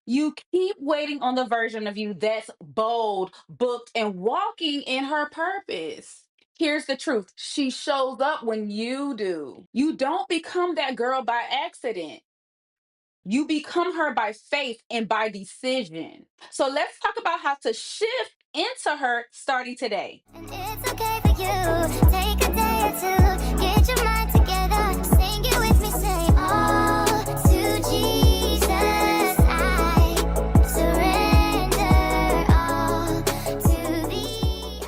You keep waiting on the version of you that's bold, booked, and walking in her purpose. Here's the truth: she shows up when you do. You don't become that girl by accident. You become her by faith and by decision. So let's talk about how to shift into her starting today. And it's okay for you. Take a day or two, get your mind together. Sing it with me, say, all to Jesus. I surrender all to thee.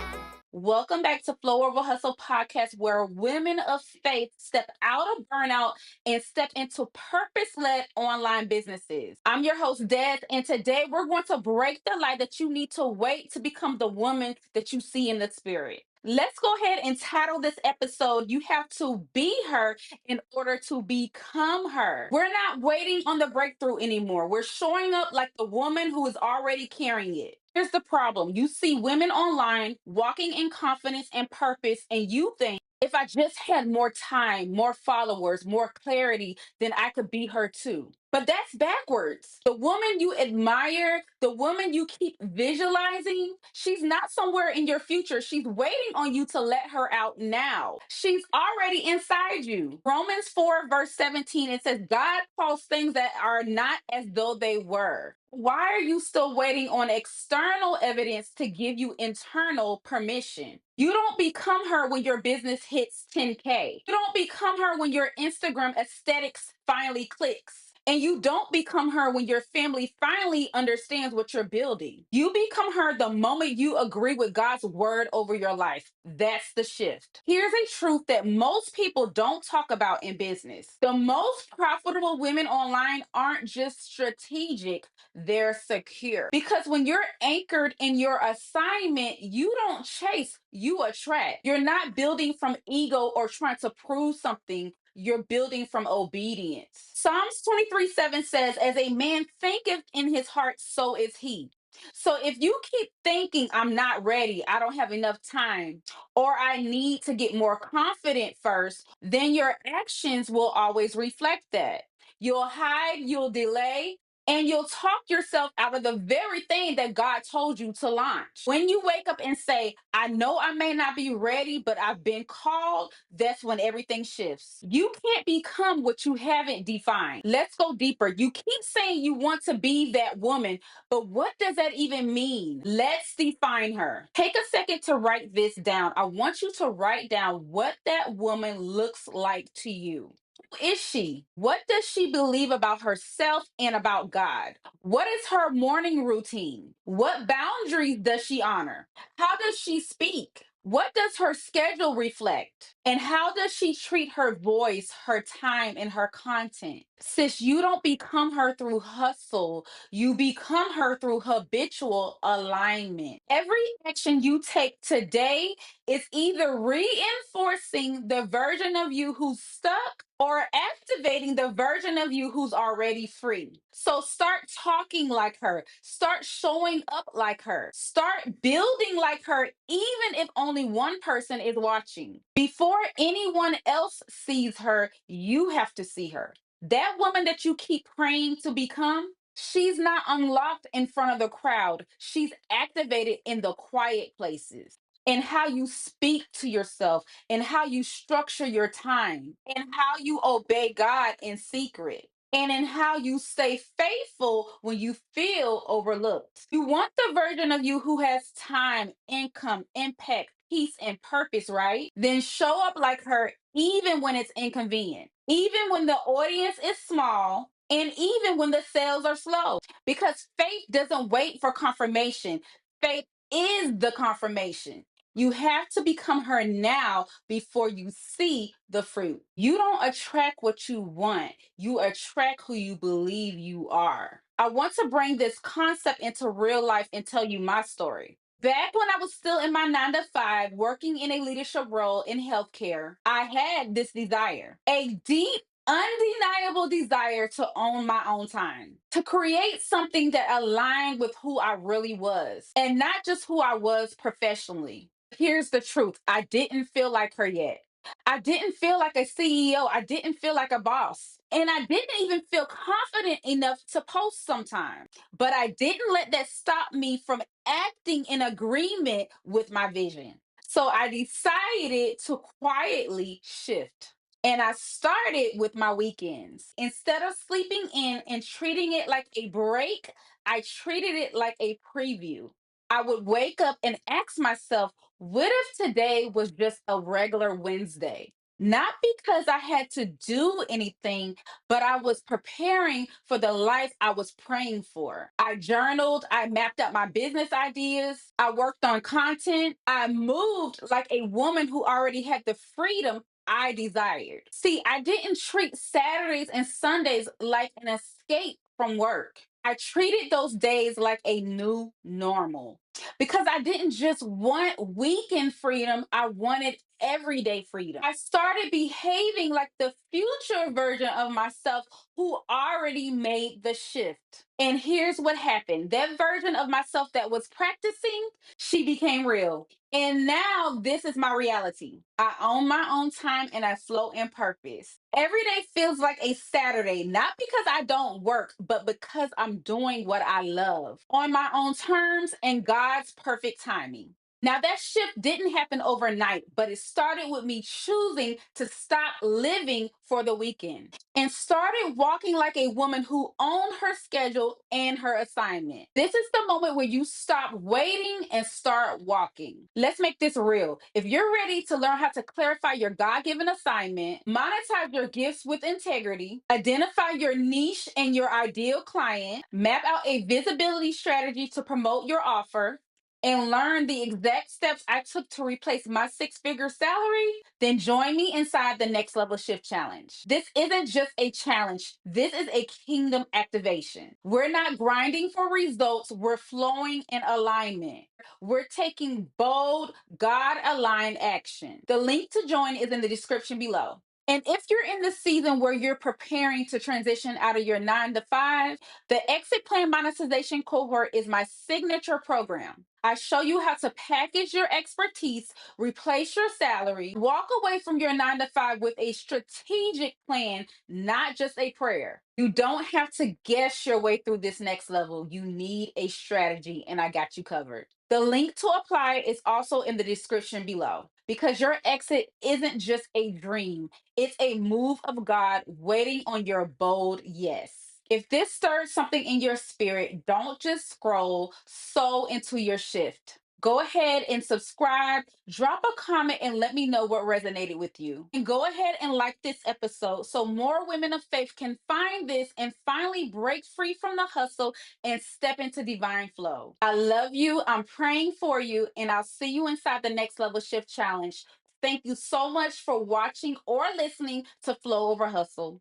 Welcome back to Flow Over Hustle podcast, where women of faith step out of burnout and step into purpose led online businesses. I'm your host, Des, and today we're going to break the lie that you need to wait to become the woman that you see in the spirit. Let's go ahead and title this episode, You Have to Be Her in Order to Become Her. We're not waiting on the breakthrough anymore. We're showing up like the woman who is already carrying it. Here's the problem: you see women online walking in confidence and purpose, and you think, if I just had more time, more followers, more clarity, then I could be her too. But that's backwards. The woman you admire, the woman you keep visualizing, she's not somewhere in your future. She's waiting on you to let her out now. She's already inside you. Romans 4, verse 17, it says, God calls things that are not as though they were. Why are you still waiting on external evidence to give you internal permission? You don't become her when your business hits 10K. You don't become her when your Instagram aesthetics finally clicks. And you don't become her when your family finally understands what you're building. You become her the moment you agree with God's word over your life. That's the shift. Here's a truth that most people don't talk about in business: the most profitable women online aren't just strategic, they're secure. Because when you're anchored in your assignment, you don't chase, you attract. You're not building from ego or trying to prove something. You're building from obedience. Psalms 23:7 says, as a man thinketh in his heart, so is he. So if you keep thinking, I'm not ready, I don't have enough time, or I need to get more confident first, then your actions will always reflect that. You'll hide, you'll delay, and you'll talk yourself out of the very thing that God told you to launch. When you wake up and say, I know I may not be ready, but I've been called, that's when everything shifts. You can't become what you haven't defined. Let's go deeper. You keep saying you want to be that woman, but what does that even mean? Let's define her. Take a second to write this down. I want you to write down what that woman looks like to you. Who is she? What does she believe about herself and about God? What is her morning routine? What boundaries does she honor? How does she speak? What does her schedule reflect? And how does she treat her voice, her time, and her content? Sis, you don't become her through hustle, you become her through habitual alignment. Every action you take today is either reinforcing the version of you who's stuck or activating the version of you who's already free. So start talking like her, start showing up like her, start building like her, even if only one person is watching. Before anyone else sees her, you have to see her. That woman that you keep praying to become, she's not unlocked in front of the crowd. She's activated in the quiet places, in how you speak to yourself, in how you structure your time, in how you obey God in secret, and in how you stay faithful when you feel overlooked. You want the version of you who has time, income, impact, peace, and purpose, right? Then show up like her even when it's inconvenient, even when the audience is small, and even when the sales are slow. Because faith doesn't wait for confirmation, faith is the confirmation. You have to become her now before you see the fruit. You don't attract what you want, you attract who you believe you are. I want to bring this concept into real life and tell you my story. Back when I was still in my 9 to 5, working in a leadership role in healthcare, I had this desire, a deep, undeniable desire to own my own time, to create something that aligned with who I really was, and not just who I was professionally. Here's the truth: I didn't feel like her yet. I didn't feel like a CEO. I didn't feel like a boss. And I didn't even feel confident enough to post sometimes. But I didn't let that stop me from acting in agreement with my vision. So I decided to quietly shift. And I started with my weekends. Instead of sleeping in and treating it like a break, I treated it like a preview. I would wake up and ask myself, what if today was just a regular Wednesday? Not because I had to do anything, but I was preparing for the life I was praying for. I journaled, I mapped out my business ideas, I worked on content, I moved like a woman who already had the freedom I desired. See, I didn't treat Saturdays and Sundays like an escape from work. I treated those days like a new normal because I didn't just want weekend freedom, I wanted everyday freedom. I started behaving like the future version of myself who already made the shift. And here's what happened, that version of myself that was practicing, she became real. And now this is my reality. I own my own time and I flow in purpose. Every day feels like a Saturday, not because I don't work, but because I'm doing what I love on my own terms and God's perfect timing. Now, that shift didn't happen overnight, but it started with me choosing to stop living for the weekend and started walking like a woman who owned her schedule and her assignment. This is the moment where you stop waiting and start walking. Let's make this real. If you're ready to learn how to clarify your God given assignment, monetize your gifts with integrity, identify your niche and your ideal client, map out a visibility strategy to promote your offer, and learn the exact steps I took to replace my six-figure salary, then join me inside the Next Level Shift Challenge. This isn't just a challenge, this is a kingdom activation. We're not grinding for results, we're flowing in alignment. We're taking bold, God aligned action. The link to join is in the description below. And if you're in the season where you're preparing to transition out of your 9 to 5, the Exit Plan Monetization Cohort is my signature program. I show you how to package your expertise, replace your salary, walk away from your 9 to 5 with a strategic plan, not just a prayer. You don't have to guess your way through this next level. You need a strategy, and I got you covered. The link to apply is also in the description below because your exit isn't just a dream, it's a move of God waiting on your bold yes. If this stirs something in your spirit, don't just scroll, sow into your shift. Go ahead and subscribe, drop a comment, and let me know what resonated with you. And go ahead and like this episode so more women of faith can find this and finally break free from the hustle and step into divine flow. I love you. I'm praying for you, and I'll see you inside the Next Level Shift Challenge. Thank you so much for watching or listening to Flow Over Hustle.